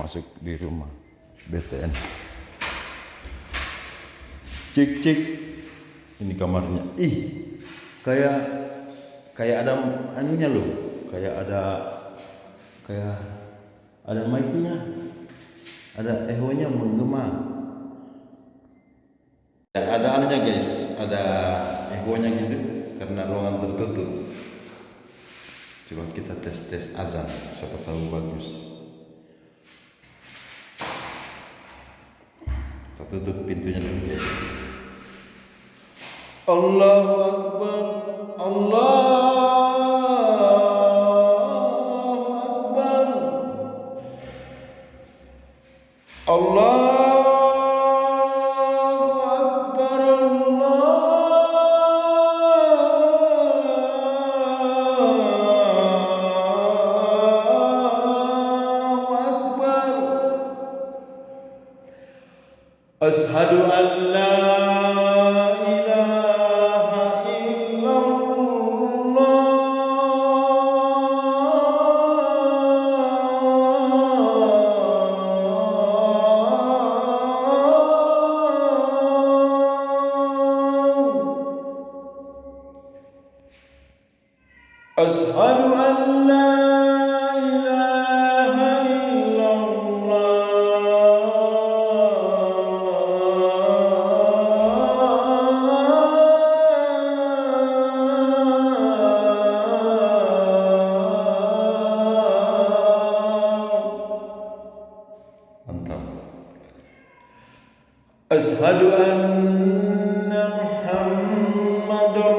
masuk di rumah BTN. Cek cek, ini kamarnya. Ih, kayak ada anunya loh, kayak ada mic-nya, ada echonya menggema. Ada anunya guys, ada echonya gitu karena ruangan tertutup. Coba kita tes azan, siapa tahu bagus. Kita tutup pintunya dulu guys. Allahu Akbar, Allahu Akbar, Allahu Akbar, Allahu Akbar. Asyhadu an la Asyhadu an la ilaha illallah. Mantap. Asyhadu anna Muhammadar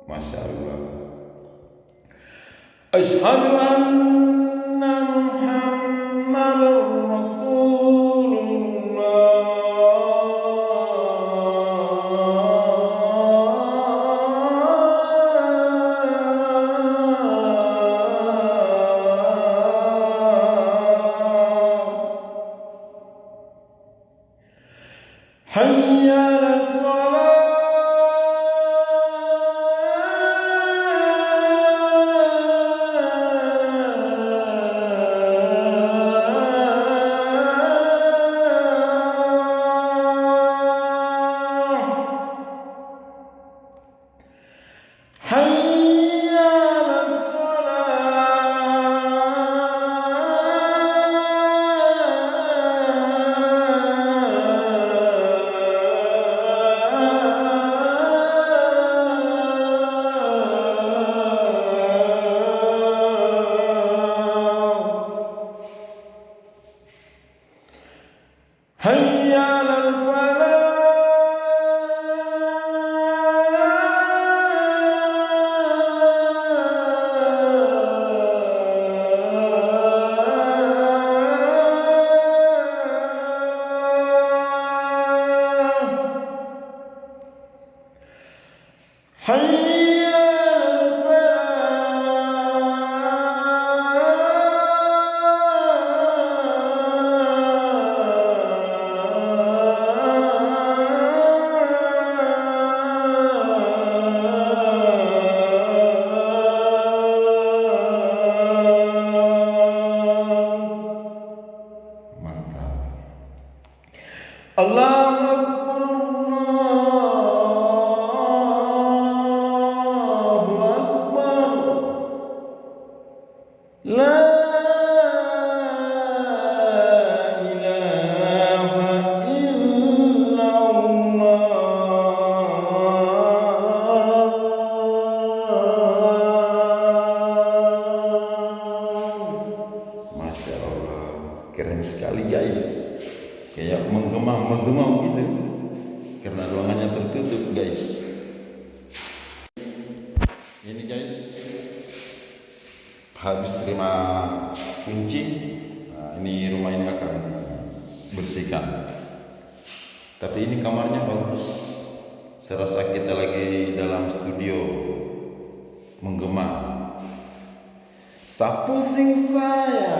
Masya Allah. Asyhadu anna Muhammadar Rasulullah. Hayya 'alas shalah. Hayya 'alas Hayya 'alal falah. Hayya 'alal falah. Mantap. Allahu Akbar, Allahu Akbar. La ilaha illallah. Masya Allah, keren sekali guys. Kayak menggema gitu karena ruangannya tertutup guys. Ini guys habis terima kunci. Nah, ini rumah ini akan bersihkan. Tapi ini kamarnya bagus. Serasa kita lagi dalam studio menggema. Sapu sing saya